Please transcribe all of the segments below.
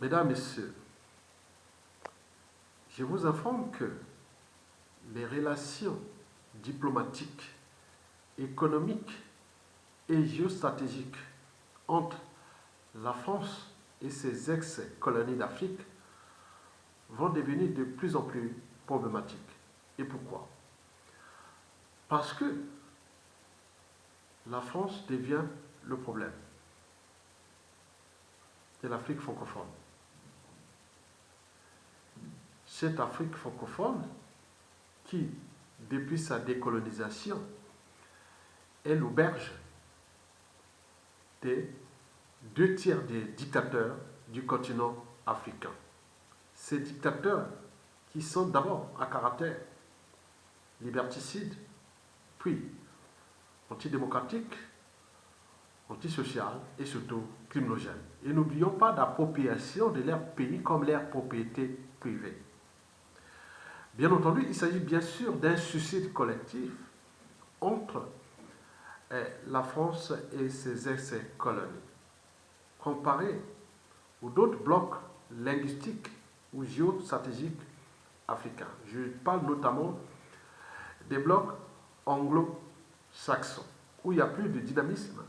Mesdames, Messieurs, je vous informe que les relations diplomatiques, économiques et géostratégiques entre la France et ses ex-colonies d'Afrique vont devenir de plus en plus problématiques. Et pourquoi? Parce que la France devient le problème de l'Afrique francophone. Cette Afrique francophone qui, depuis sa décolonisation, est l'auberge des 2 tiers des dictateurs du continent africain. Ces dictateurs qui sont d'abord à caractère liberticide, puis antidémocratique, antisocial et surtout criminogène. Et n'oublions pas d'appropriation de leur pays comme leur propriété privée. Bien entendu, il s'agit bien sûr d'un suicide collectif entre la France et ses ex-colonies. Comparé aux d'autres blocs linguistiques ou géostratégiques africains. Je parle notamment des blocs anglo-saxons, où il y a plus de dynamisme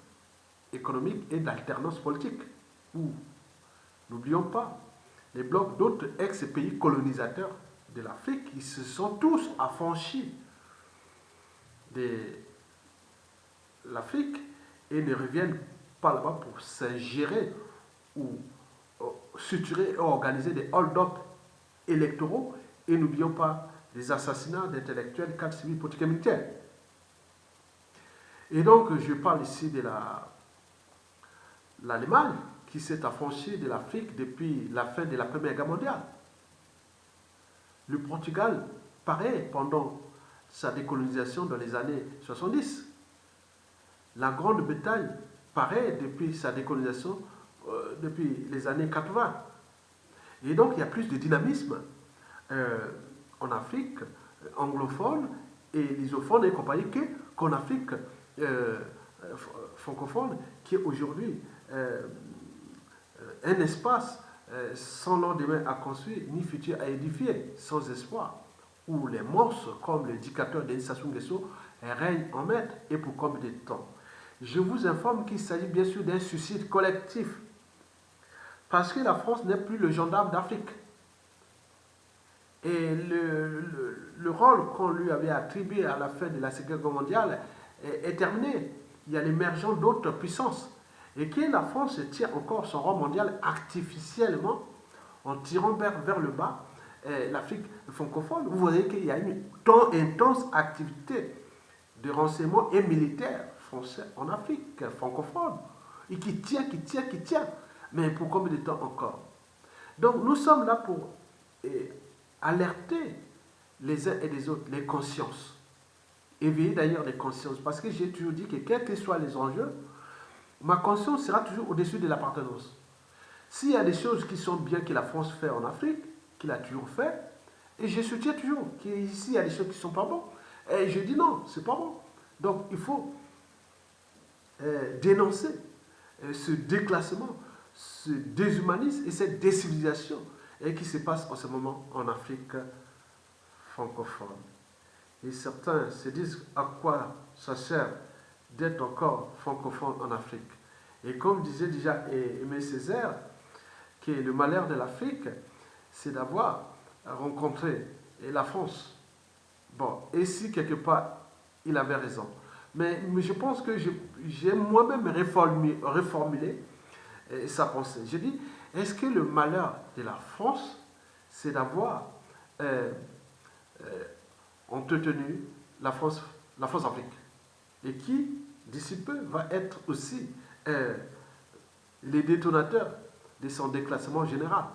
économique et d'alternance politique. Où, n'oublions pas, les blocs d'autres ex-pays colonisateurs de l'Afrique qui se sont tous affranchis de l'Afrique et ne reviennent pas là-bas pour s'ingérer ou suturer et organiser des hold-up électoraux. Et n'oublions pas les assassinats d'intellectuels, cadres civils, politiques et militaires. Et donc, je parle ici de l'Allemagne qui s'est affranchie de l'Afrique depuis la fin de la Première Guerre mondiale. Le Portugal, pareil, pendant sa décolonisation dans les années 70. La Grande-Bretagne, pareil, depuis sa décolonisation depuis les années 80. Et donc, il y a plus de dynamisme en Afrique anglophone et lusophone et compagnie qu'en Afrique francophone, qui est aujourd'hui un espace sans lendemain à construire, ni futur à édifier, sans espoir, où les monstres, comme le dictateur Denis Sassou Nguesso, règnent en maître, et pour combien de temps? Je vous informe qu'il s'agit bien sûr d'un suicide collectif, parce que la France n'est plus le gendarme d'Afrique. Et le rôle qu'on lui avait attribué à la fin de la Seconde Guerre mondiale est terminé. Il y a l'émergence d'autres puissances. Et que la France tient encore son rôle mondial artificiellement en tirant vers le bas l'Afrique francophone. Vous voyez qu'il y a une intense activité de renseignement et militaire français en Afrique francophone. Et qui tient. Mais pour combien de temps encore? Donc nous sommes là pour alerter les uns et les autres, les consciences. Éveiller d'ailleurs les consciences. Parce que j'ai toujours dit que quels que soient les enjeux, ma conscience sera toujours au-dessus de l'appartenance. S'il y a des choses qui sont bien que la France fait en Afrique, qu'il a toujours fait, et je soutiens toujours qu'ici il y a des choses qui ne sont pas bonnes, et je dis non, c'est pas bon. Donc il faut dénoncer ce déclassement, ce déshumanisme et cette décivilisation qui se passe en ce moment en Afrique francophone. Et certains se disent à quoi ça sert d'être encore francophone en Afrique. Et comme disait déjà Aimé Césaire, que le malheur de l'Afrique, c'est d'avoir rencontré la France. Bon, et si quelque part, il avait raison. Mais je pense que j'ai moi-même reformulé sa pensée. J'ai dit, est-ce que le malheur de la France, c'est d'avoir entretenu la France-Afrique, et qui, d'ici peu, va être aussi les détonateurs de son déclassement général.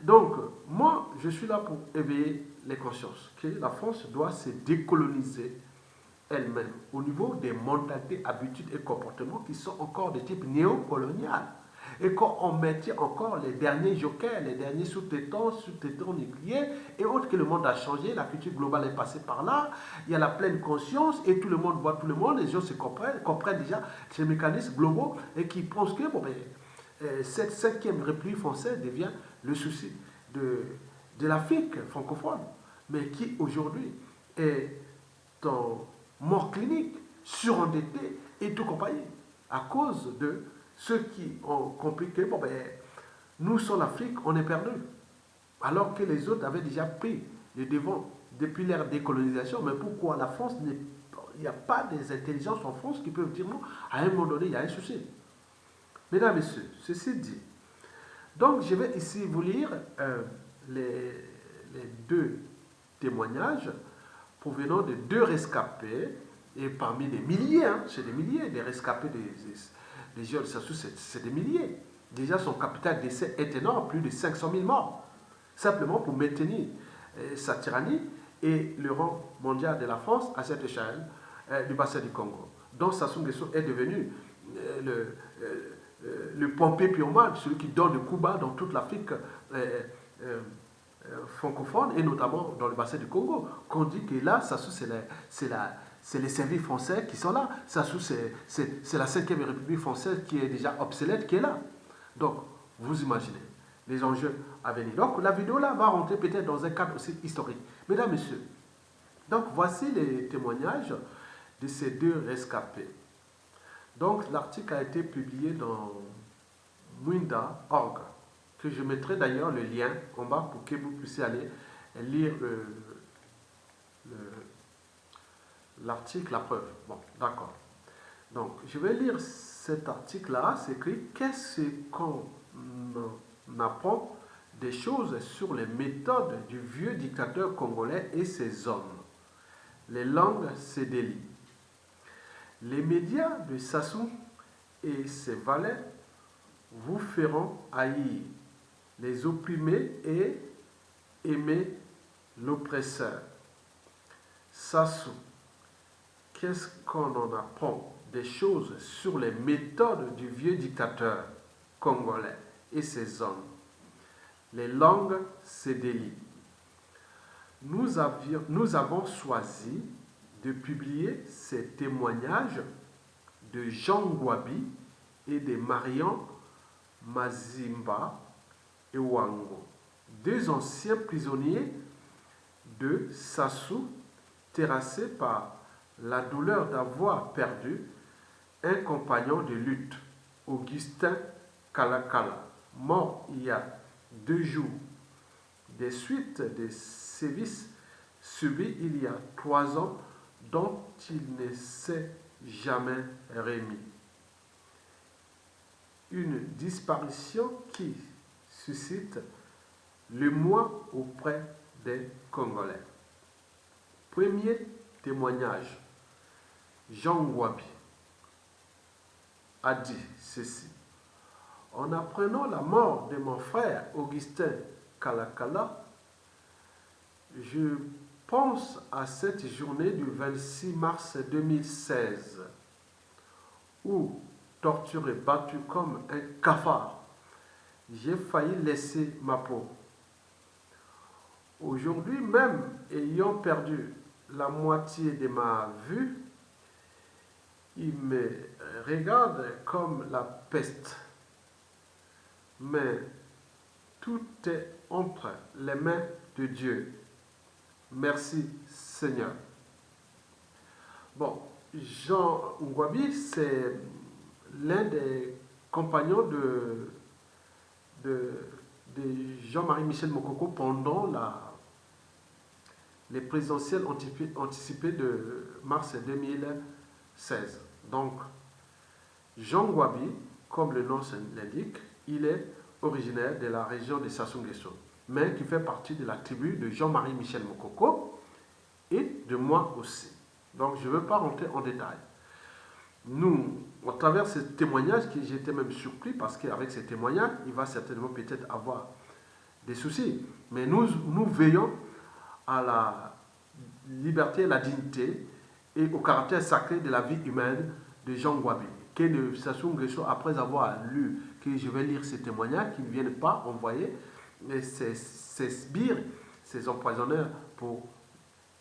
Donc, moi, je suis là pour éveiller les consciences, que la France doit se décoloniser elle-même au niveau des mentalités, habitudes et comportements qui sont encore de type néocolonial. Et qu'on maintient encore les derniers jokers, les derniers sous-traitants nucléaires et autres, que le monde a changé, la culture globale est passée par là, il y a la pleine conscience et tout le monde voit tout le monde, les gens se comprennent déjà ces mécanismes globaux et qui pensent que bon, ben, cette cinquième république française devient le souci de l'Afrique francophone, mais qui aujourd'hui est en mort clinique, surendetté et tout compagnie, à cause de ceux qui ont compris que bon, ben, nous sommes l'Afrique, on est perdu. Alors que les autres avaient déjà pris le devant depuis l'ère décolonisation. Mais pourquoi la France n'est il n'y a pas des intelligences en France qui peuvent dire non, à un moment donné, il y a un souci. Mesdames, Messieurs, ceci dit, donc je vais ici vous lire les deux témoignages provenant de deux rescapés, et parmi des milliers, hein, c'est des milliers, des rescapés des jeunes Sassou, c'est des milliers. Déjà, son capital d'essai est énorme, plus de 500 000 morts, simplement pour maintenir sa tyrannie et le rang mondial de la France à cette échelle du bassin du Congo. Donc Sassou Nguesso est devenu le pompé pyromane, celui qui donne le coup bas dans toute l'Afrique francophone et notamment dans le bassin du Congo. Qu'on dit que là, Sassou, c'est les services français qui sont là. Sassou, c'est la 5e République française qui est déjà obsolète, qui est là. Donc, vous imaginez les enjeux à venir. Donc, la vidéo là va rentrer peut-être dans un cadre aussi historique. Mesdames, Messieurs, donc voici les témoignages de ces deux rescapés. Donc, l'article a été publié dans Mwinda.org, que je mettrai d'ailleurs le lien en bas pour que vous puissiez aller lire l'article, la preuve. Bon, d'accord. Donc, je vais lire cet article-là. C'est écrit « Qu'est-ce qu'on apprend des choses sur les méthodes du vieux dictateur congolais et ses hommes. Les langues se délient. Les médias de Sassou et ses valets vous feront haïr les opprimés et aimer l'oppresseur. Sassou, qu'est-ce qu'on en apprend des choses sur les méthodes du vieux dictateur congolais et ses hommes. Les langues se délient. Nous avons choisi de publier ces témoignages de Jean Ngouabi et de Marian Mazimba Ewango, deux anciens prisonniers de Sassou, terrassés par la douleur d'avoir perdu un compagnon de lutte, Augustin Kalakala, mort il y a 2 jours, des suites des sévices subis il y a 3 ans dont il ne s'est jamais remis. Une disparition qui suscite l'émoi auprès des Congolais. Premier témoignage. Jean Ngouabi a dit ceci. En apprenant la mort de mon frère Augustin Kalakala, je pense à cette journée du 26 mars 2016 où, torturé, battu comme un cafard, j'ai failli laisser ma peau. Aujourd'hui même, ayant perdu la moitié de ma vue, il me regarde comme la peste. Mais tout est entre les mains de Dieu. Merci Seigneur. Bon, Jean Ngouabi, c'est l'un des compagnons de Jean-Marie Michel Mokoko pendant les présidentielles anticipées de mars 2016. Donc, Jean Ngouabi, comme le nom l'indique, il est originaire de la région de Sassou Nguesso, mais qui fait partie de la tribu de Jean-Marie Michel Mokoko et de moi aussi. Donc, je ne veux pas rentrer en détail. Nous, à travers ces témoignages, j'étais même surpris parce qu'avec ces témoignages, il va certainement peut-être avoir des soucis. Mais nous veillons à la liberté et la dignité et au caractère sacré de la vie humaine de Jean Ngouabi. Que de Sassou Nguesso, après avoir lu, que je vais lire ces témoignages, qui ne viennent pas envoyer ces sbires, ces empoisonneurs pour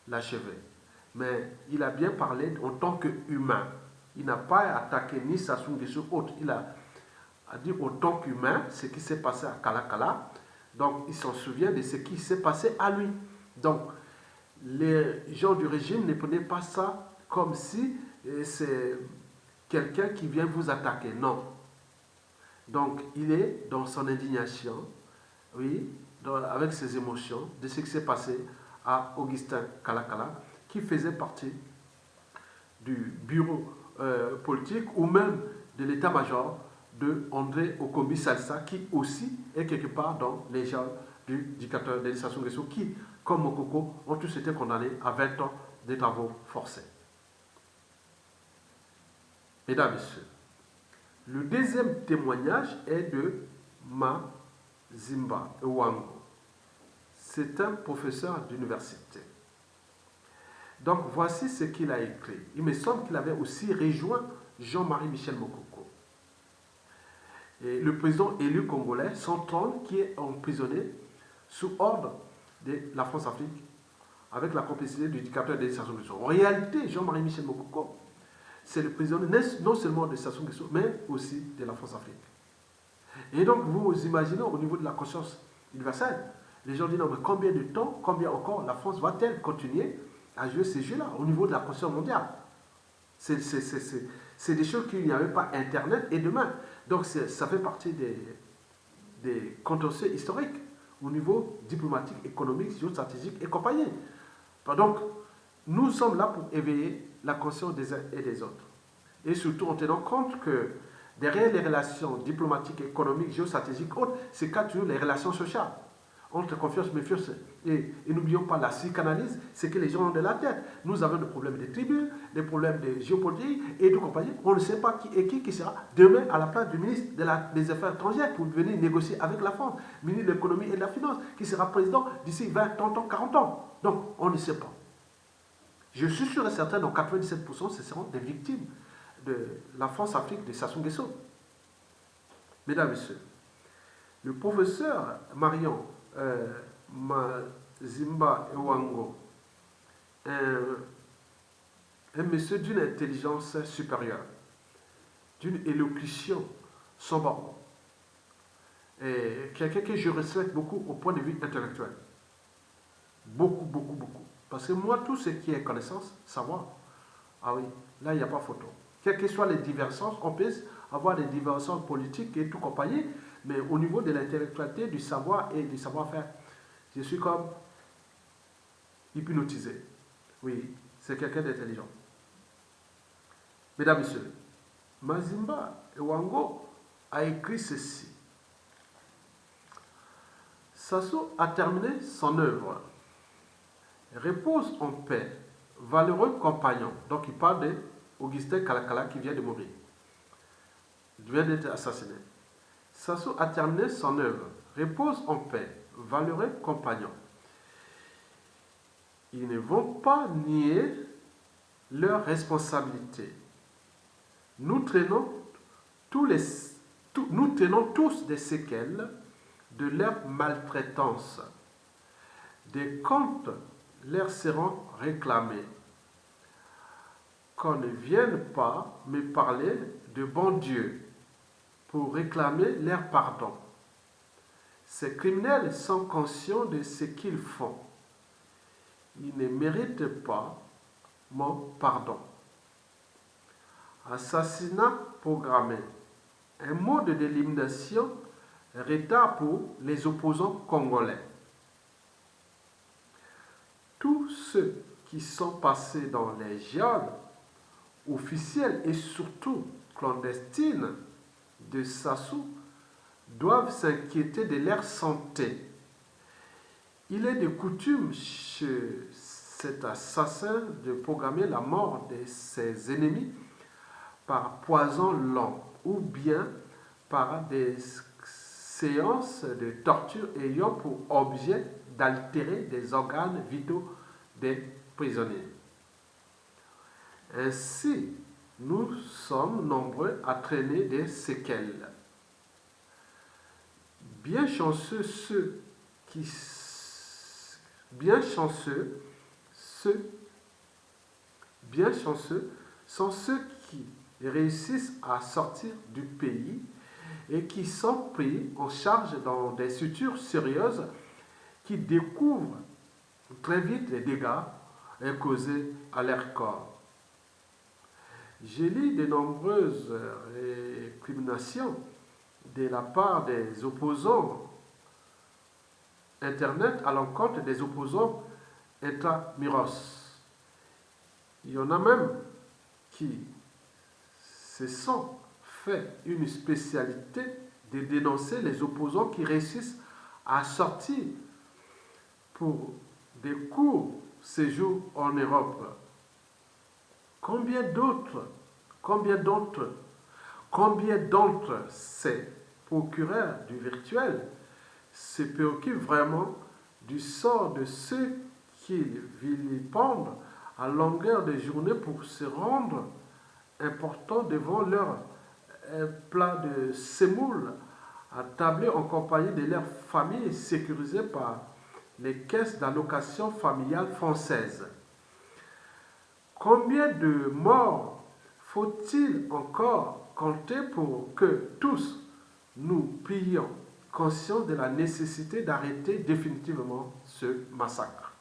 l'achever. Mais il a bien parlé en tant qu'humain. Il n'a pas attaqué ni Sassou Nguesso autre. Il a dire autant qu'humain ce qui s'est passé à Kalakala. Donc, il s'en souvient de ce qui s'est passé à lui. Donc, les gens du régime ne prenaient pas ça comme si c'est quelqu'un qui vient vous attaquer. Non. Donc, il est dans son indignation, oui, avec ses émotions, de ce qui s'est passé à Augustin Kalakala, qui faisait partie du bureau politique ou même de l'état-major de André Okombi Salsa, qui aussi est quelque part dans les gens du dictateur Denis Sassou Nguesso, qui, comme Mokoko, ont tous été condamnés à 20 ans de travaux forcés. Mesdames et messieurs, le deuxième témoignage est de Mazimba Ewango. C'est un professeur d'université. Donc voici ce qu'il a écrit. Il me semble qu'il avait aussi rejoint Jean-Marie Michel Mokoko. Et le président élu congolais, son trône, qui est emprisonné sous ordre de la France-Afrique, avec la complicité du dictateur Denis Sassou Nguesso. En réalité, Jean-Marie Michel Mokoko, c'est le président non seulement de Sassou Nguesso, mais aussi de la France-Afrique. Et donc, vous imaginez, au niveau de la conscience universelle, les gens disent, non, mais combien de temps, combien encore la France va-t-elle continuer à jouer ces jeux-là, au niveau de la conscience mondiale? C'est des choses qu'il n'y avait pas Internet et demain. Donc, ça fait partie des contentieux historiques au niveau diplomatique, économique, géostratégique et compagnie. Donc, nous sommes là pour éveiller la conscience des uns et des autres. Et surtout en tenant compte que derrière les relations diplomatiques, économiques, géostratégiques, autres, c'est quand toujours les relations sociales. Entre confiance, méfiance, et n'oublions pas la psychanalyse, c'est que les gens ont de la tête. Nous avons des problèmes de tribus, des problèmes de géopolitique et de compagnie. On ne sait pas qui est qui sera demain à la place du ministre des Affaires étrangères pour venir négocier avec la France, ministre de l'économie et de la finance, qui sera président d'ici 20, 30 ans, 40 ans. Donc, on ne sait pas. Je suis sûr et certain, dans 97%, ce seront des victimes de la France-Afrique de Sassou Nguesso. Mesdames et messieurs, le professeur Marion Mazimba Ewango, un monsieur d'une intelligence supérieure, d'une élocution sans borne, et quelqu'un que je respecte beaucoup au point de vue intellectuel. Beaucoup, beaucoup, beaucoup. Parce que moi, tout ce qui est connaissance, savoir, ah oui, là, il n'y a pas photo. Quelles que soient les divergences, on peut avoir des divergences politiques et tout compagnie, mais au niveau de l'intellectualité, du savoir et du savoir-faire, je suis comme hypnotisé. Oui, c'est quelqu'un d'intelligent. Mesdames et messieurs, Mazimba Ewango a écrit ceci. Sassou a terminé son œuvre. Repose en paix, valeureux compagnon. Donc il parle de Augustin Kalakala qui vient de mourir. Il vient d'être assassiné. Sassou a terminé son œuvre. Repose en paix, valeureux compagnon. Ils ne vont pas nier leurs responsabilités. Nous tenons tous des séquelles de leur maltraitance. Des comptes leur seront réclamés. Qu'on ne vienne pas me parler de bon Dieu pour réclamer leur pardon. Ces criminels sont conscients de ce qu'ils font. Ils ne méritent pas mon pardon. Assassinat programmé. Un mode d'élimination retard pour les opposants congolais. Tous ceux qui sont passés dans les geôles officielles et surtout clandestines de Sassou doivent s'inquiéter de leur santé. Il est de coutume chez cet assassin de programmer la mort de ses ennemis par poison lent ou bien par des séances de torture ayant pour objet d'altérer des organes vitaux des prisonniers. Ainsi, nous sommes nombreux à traîner des séquelles. Bien chanceux sont ceux qui réussissent à sortir du pays et qui sont pris en charge dans des structures sérieuses qui découvrent très vite les dégâts causés à leur corps. J'ai lu de nombreuses récriminations de la part des opposants Internet à l'encontre des opposants intramuros. Il y en a même qui se sont fait une spécialité de dénoncer les opposants qui réussissent à sortir pour des courts séjours en Europe. Combien d'entre ces procureurs du virtuel se préoccupent vraiment du sort de ceux qu'ils vilipendent à longueur de journée pour se rendre importants devant leur plat de semoule attablés en compagnie de leur famille sécurisée par les caisses d'allocation familiale françaises. Combien de morts faut-il encore compter pour que tous nous prions conscients de la nécessité d'arrêter définitivement ce massacre?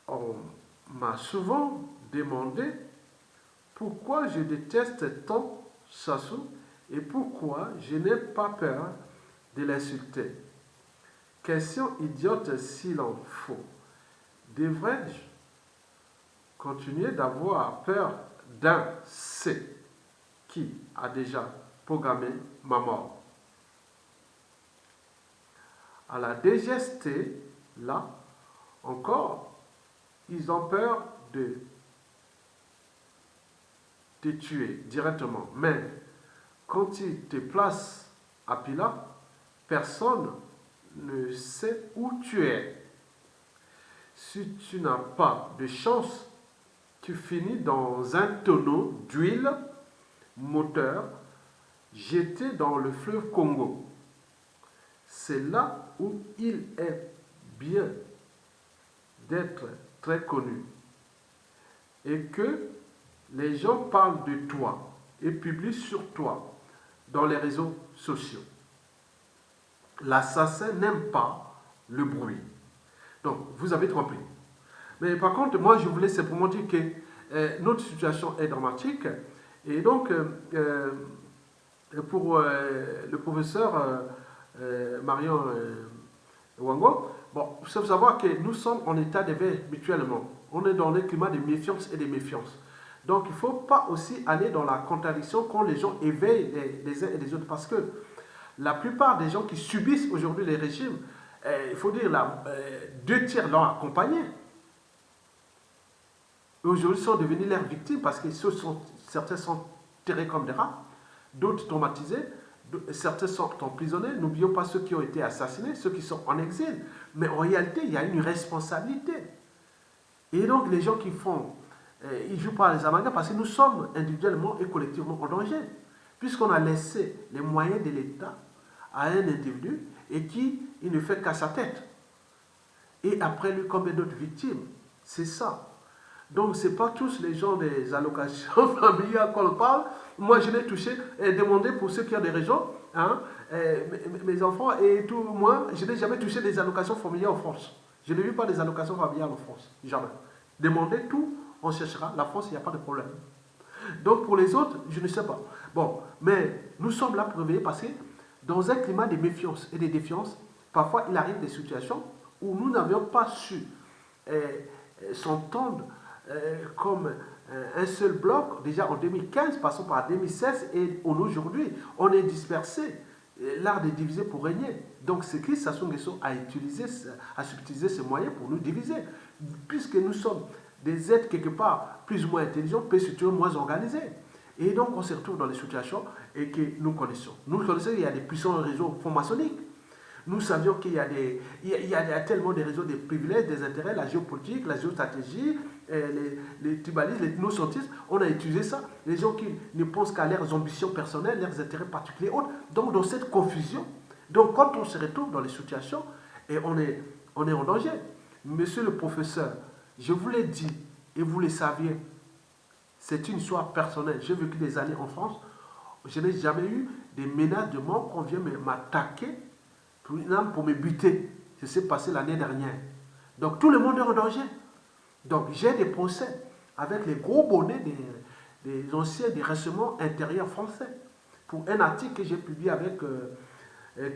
On m'a souvent demandé pourquoi je déteste tant Sassou et pourquoi je n'ai pas peur de l'insulter. Question idiote s'il en faut. Devrais-je continuer d'avoir peur d'un C qui a déjà programmé ma mort? À la DGST, là encore, ils ont peur de te tuer directement. Mais quand ils te placent à Pila, personne ne sait où tu es. Si tu n'as pas de chance, tu finis dans un tonneau d'huile moteur jeté dans le fleuve Congo. C'est là où il est bien d'être très connu et que les gens parlent de toi et publient sur toi dans les réseaux sociaux. L'assassin n'aime pas le bruit. Donc, vous avez compris. Mais par contre, moi, je voulais simplement dire que notre situation est dramatique. Et donc, pour le professeur Marion Wango, bon, il faut savoir que nous sommes en état d'éveil mutuellement. On est dans le climat de méfiance et de méfiance. Donc, il ne faut pas aussi aller dans la contradiction quand les gens éveillent les uns et les autres. Parce que la plupart des gens qui subissent aujourd'hui les régimes, il faut dire, 2 tiers l'ont accompagné. Et aujourd'hui, sont devenus leurs victimes parce que certains sont tirés comme des rats, d'autres traumatisés, certains sont emprisonnés. N'oublions pas ceux qui ont été assassinés, ceux qui sont en exil. Mais en réalité, il y a une responsabilité. Et donc, les gens qui font, ils ne jouent pas les amalgames parce que nous sommes individuellement et collectivement en danger. Puisqu'on a laissé les moyens de l'État à un individu et qui il ne fait qu'à sa tête. Et après lui, combien d'autres victimes? C'est ça. Donc, ce n'est pas tous les gens des allocations familiales qu'on parle. Moi, je l'ai touché et demandé pour ceux qui ont des régions, hein, mes enfants et tout, moi, je n'ai jamais touché des allocations familiales en France. Je n'ai vu pas des allocations familiales en France. Jamais. Demandez tout, on cherchera. La France, il n'y a pas de problème. Donc, pour les autres, je ne sais pas. Bon, mais nous sommes là pour réveiller parce que dans un climat de méfiance et de défiance, parfois, il arrive des situations où nous n'avions pas su s'entendre comme un seul bloc, déjà en 2015, passons par 2016 et aujourd'hui, on est dispersé. L'art de diviser pour régner. Donc, c'est Christ Sassou Nguesso a utilisé ce moyen pour nous diviser. Puisque nous sommes des êtres quelque part plus ou moins intelligents, plus structurés, moins organisés. Et donc, on se retrouve dans des situations et que nous connaissons. Nous connaissons qu'il y a des puissants réseaux francs-maçonniques. Nous savions qu'il y a tellement de réseaux de privilèges, des intérêts, la géopolitique, la géostratégie, les tribalistes, les innocentristes. On a utilisé ça. Les gens qui ne pensent qu'à leurs ambitions personnelles, leurs intérêts particuliers, autres. Donc, dans cette confusion, donc quand on se retrouve dans les situations, et on est en danger. Monsieur le professeur, je vous l'ai dit, et vous le saviez, c'est une histoire personnelle. J'ai vécu des années en France. Je n'ai jamais eu des menaces de mort qu'on vient m'attaquer pour me buter. Ça s'est passé l'année dernière. Donc tout le monde est en danger. Donc j'ai des procès avec les gros bonnets des anciens des renseignements intérieurs français pour un article que j'ai publié avec,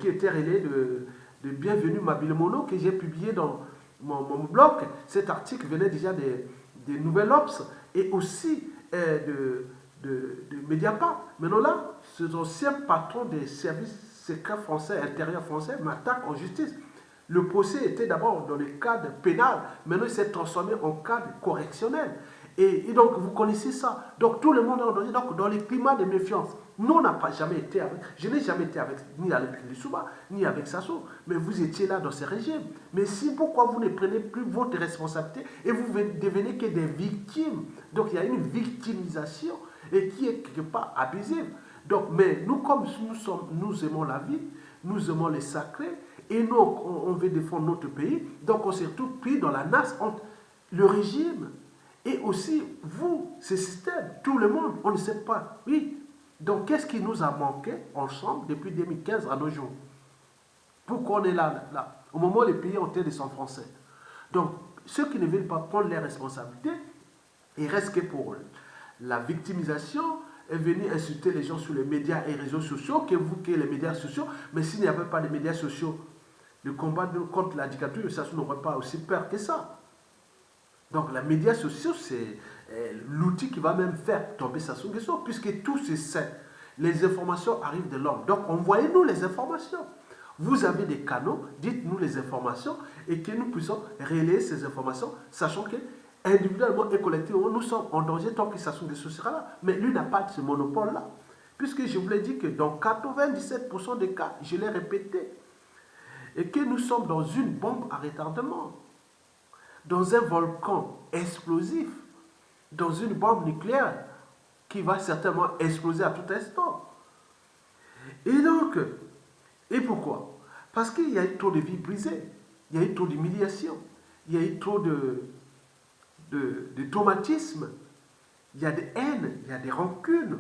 qui était relais de Bienvenue Mabile Mono, que j'ai publié dans mon blog. Cet article venait déjà des Nouvelles Obs et aussi de Mediapart. Maintenant là, ces anciens patrons des services secrets français, intérieurs français, m'attaquent en justice. Le procès était d'abord dans le cadre pénal, maintenant il s'est transformé en cadre correctionnel. Et donc vous connaissez ça. Donc tout le monde est en danger. Donc dans les climats de méfiance, nous on n'a jamais été avec, je n'ai jamais été avec ni avec Lissouba, ni avec Sassou, mais vous étiez là dans ce régime. Mais si pourquoi vous ne prenez plus votre responsabilité et vous devenez que des victimes? Donc il y a une victimisation et qui est quelque part abusive. Donc, mais nous, comme nous aimons la vie, nous aimons les sacrés, et nous, on veut défendre notre pays, donc on s'est tout pris dans la nasse entre le régime et aussi vous, ce système, tout le monde, on ne sait pas. Oui. Donc, qu'est-ce qui nous a manqué ensemble depuis 2015 à nos jours? Pourquoi on est là, au moment où les pays ont été sans français? Donc, ceux qui ne veulent pas prendre les responsabilités, ils restent que pour la victimisation, est venu insulter les gens sur les médias et réseaux sociaux, que les médias sociaux, mais s'il n'y avait pas de médias sociaux, le combat contre la dictature, ça n'aurait pas aussi peur que ça. Donc les médias sociaux, c'est l'outil qui va même faire tomber Sassou Nguesso, puisque tout se sait. Les informations arrivent de l'homme. Donc envoyez-nous les informations. Vous avez des canaux, dites-nous les informations, et que nous puissions relayer ces informations, sachant que individuellement et collectivement, nous sommes en danger tant que Sassou Nguesso sera là. Mais lui n'a pas ce monopole-là. Puisque je vous l'ai dit que dans 97% des cas, je l'ai répété, et que nous sommes dans une bombe à retardement, dans un volcan explosif, dans une bombe nucléaire qui va certainement exploser à tout instant. Et donc, et pourquoi? Parce qu'il y a eu trop de vies brisées, il y a eu trop d'humiliation, il y a eu trop de traumatisme, il y a des haines, il y a des rancunes,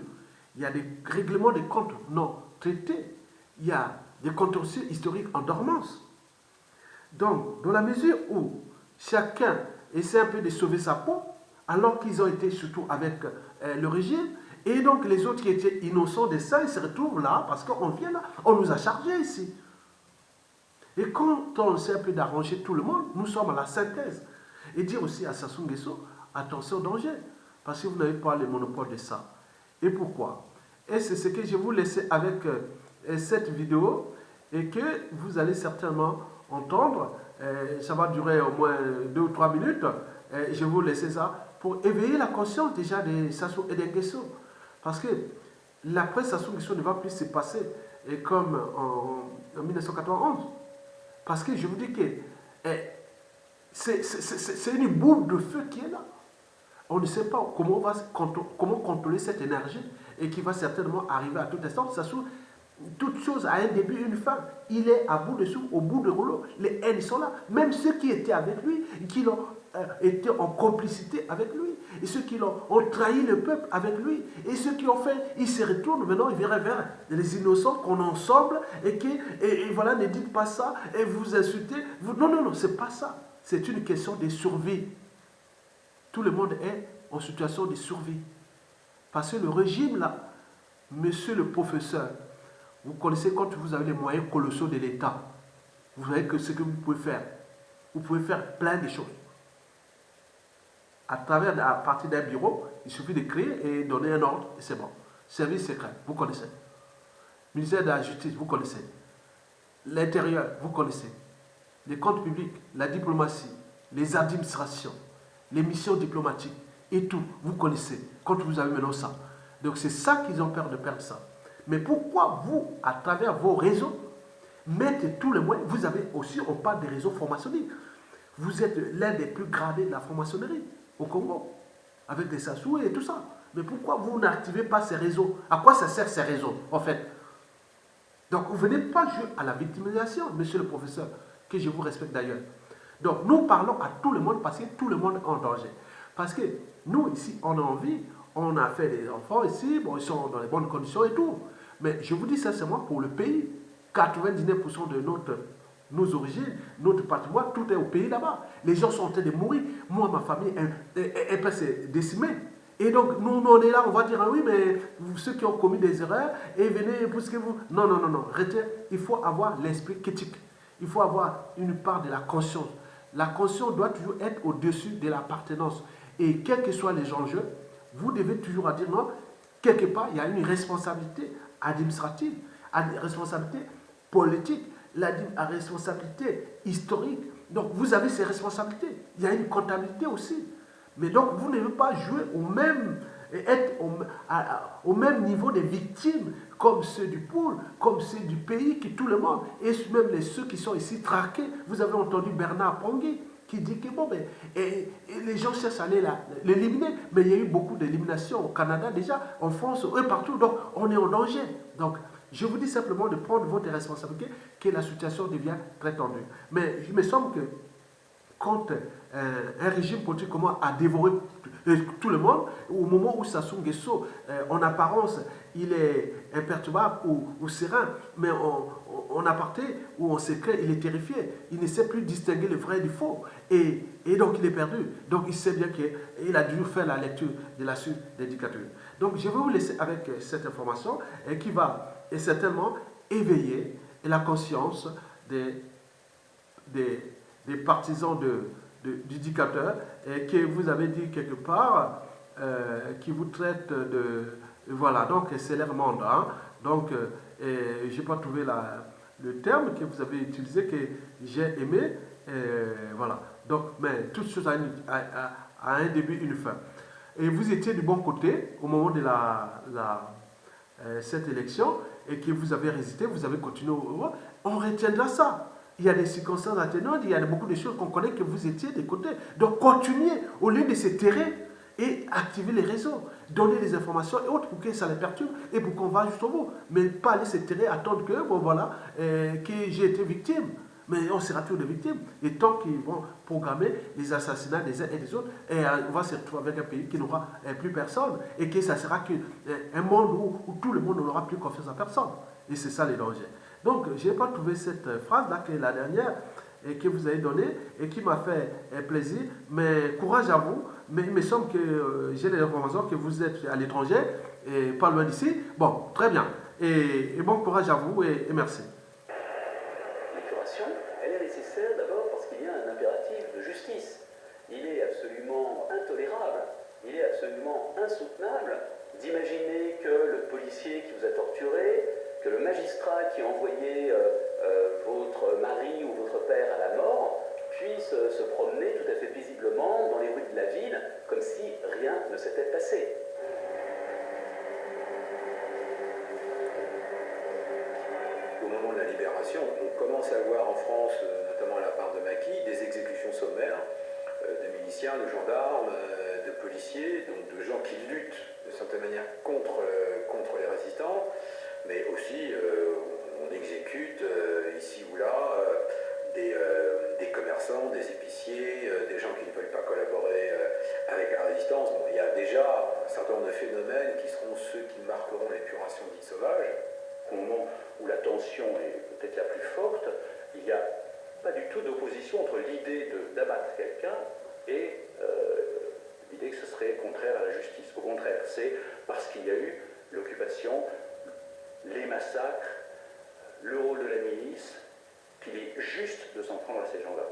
il y a des règlements de comptes non traités, il y a des contentieux historiques en dormance. Donc, dans la mesure où chacun essaie un peu de sauver sa peau, alors qu'ils ont été surtout avec le régime, et donc les autres qui étaient innocents de ça, ils se retrouvent là, parce qu'on vient là, on nous a chargés ici. Et quand on essaie un peu d'arranger tout le monde, nous sommes à la synthèse. Et dire aussi à Sassou Nguesso, attention au danger, parce que vous n'avez pas le monopole de ça. Et pourquoi? Et c'est ce que je vais vous laisser avec cette vidéo, et que vous allez certainement entendre. Ça va durer au moins 2 ou 3 minutes. Je vais vous laisser ça pour éveiller la conscience déjà de Sassou et de Nguesso. Parce que l'après Sassou Nguesso ne va plus se passer comme en 1991. Parce que je vous dis que c'est une boule de feu qui est là. On ne sait pas comment contrôler cette énergie et qui va certainement arriver à tout instant. Sassou, toute chose a un début et une fin. Il est à bout de souffle, au bout de rouleau. Les haines sont là. Même ceux qui étaient avec lui, qui ont été en complicité avec lui, et ceux qui ont trahi le peuple avec lui, et ceux qui ont fait, ils se retournent maintenant, ils verraient vers les innocents qu'on ensemble, et voilà, ne dites pas ça, et vous insultez. Non, non, non, c'est pas ça. C'est une question de survie. Tout le monde est en situation de survie. Parce que le régime là, monsieur le professeur, vous connaissez quand vous avez les moyens colossaux de l'État, vous savez que ce que vous pouvez faire. Vous pouvez faire plein de choses. À partir d'un bureau, il suffit de créer et donner un ordre, et c'est bon. Service secret, vous connaissez. Ministère de la Justice, vous connaissez. L'Intérieur, vous connaissez. Les comptes publics, la diplomatie, les administrations, les missions diplomatiques et tout, vous connaissez. Quand vous avez maintenant ça. Donc c'est ça qu'ils ont peur de perdre ça. Mais pourquoi vous, à travers vos réseaux, mettez tous les moyens? Vous avez aussi, on parle des réseaux formationniques. Vous êtes l'un des plus gradés de la franc-maçonnerie au Congo, avec des Sassou et tout ça. Mais pourquoi vous n'activez pas ces réseaux? À quoi ça sert ces réseaux, en fait? Donc, vous ne venez pas jouer à la victimisation, monsieur le professeur, que je vous respecte d'ailleurs. Donc, nous parlons à tout le monde parce que tout le monde est en danger. Parce que nous, ici, on a envie, on a fait des enfants ici, bon, ils sont dans les bonnes conditions et tout. Mais je vous dis sincèrement, pour le pays, 99% de nos origines, notre patrimoine, tout est au pays là-bas. Les gens sont en train de mourir. Moi, ma famille, elle peut se décimer. Et donc, nous, on est là, on va dire, ah oui, mais ceux qui ont commis des erreurs, et venez, puisque vous... Non, non, non, non. Il faut avoir l'esprit critique. Il faut avoir une part de la conscience. La conscience doit toujours être au-dessus de l'appartenance. Et quels que soient les enjeux, vous devez toujours dire non, quelque part, il y a une responsabilité administrative, une responsabilité politique, la responsabilité historique. Donc, vous avez ces responsabilités. Il y a une comptabilité aussi. Mais donc, vous ne devez pas jouer être au même niveau des victimes, comme ceux du pôle, comme ceux du pays, qui tout le monde, et même ceux qui sont ici traqués. Vous avez entendu Bernard Pongui qui dit que bon, et les gens cherchent à l'éliminer, mais il y a eu beaucoup d'éliminations au Canada déjà, en France, et partout, donc on est en danger. Donc, je vous dis simplement de prendre votre responsabilité, que la situation devient très tendue. Mais il me semble que quand un régime politique commence à dévorer tout le monde, au moment où Sassou Nguesso, en apparence, il est imperturbable ou serein, mais en aparté ou en secret, il est terrifié. Il ne sait plus distinguer le vrai du faux. Et donc, il est perdu. Donc, il sait bien qu'il a dû faire la lecture de la suite des dictatures. Donc, je vais vous laisser avec cette information qui va certainement éveiller la conscience des partisans du dictateur et que vous avez dit quelque part, qui vous traite de... Voilà, donc c'est leur monde. Hein. Donc, je n'ai pas trouvé le terme que vous avez utilisé, que j'ai aimé. Voilà. Donc, mais toute chose a un début, une fin. Et vous étiez du bon côté au moment de cette élection et que vous avez résisté, vous avez continué. On retiendra ça. Il y a des circonstances atténuantes, il y a beaucoup de choses qu'on connaît que vous étiez des côtés. Donc continuez, au lieu de se terrer et activer les réseaux, donner des informations et autres pour que ça les perturbe et pour qu'on va jusqu'au bout. Mais pas aller se terrer, attendre que, bon voilà, que j'ai été victime. Mais on sera toujours des victimes. Et tant qu'ils vont programmer les assassinats des uns et des autres, et on va se retrouver avec un pays qui n'aura plus personne et que ça sera un monde où tout le monde n'aura plus confiance en personne. Et c'est ça les dangers. Donc, je n'ai pas trouvé cette phrase-là, qui est la dernière, et que vous avez donnée, et qui m'a fait plaisir. Mais courage à vous. Mais il me semble que j'ai des informations que vous êtes à l'étranger, et pas loin d'ici. Bon, très bien. Et bon courage à vous, et merci. L'épuration, elle est nécessaire d'abord parce qu'il y a un impératif de justice. Il est absolument intolérable, il est absolument insoutenable d'imaginer que le policier qui vous a torturé, que le magistrat qui a envoyé votre mari ou votre père à la mort puisse se promener tout à fait paisiblement dans les rues de la ville comme si rien ne s'était passé. Au moment de la libération, on commence à voir en France, notamment à la part de Macky, des exécutions sommaires de miliciens, de gendarmes, de policiers, donc de gens qui luttent de certaine manière contre les résistants. Mais aussi, on exécute ici ou là des commerçants, des épiciers, des gens qui ne veulent pas collaborer avec la résistance. Bon, il y a déjà un certain nombre de phénomènes qui seront ceux qui marqueront l'épuration dite sauvage. Au moment où la tension est peut-être la plus forte, il n'y a pas du tout d'opposition entre l'idée d'abattre quelqu'un et l'idée que ce serait contraire à la justice. Au contraire, c'est parce qu'il y a eu l'occupation, les massacres, le rôle de la milice, qu'il est juste de s'en prendre à ces gens-là.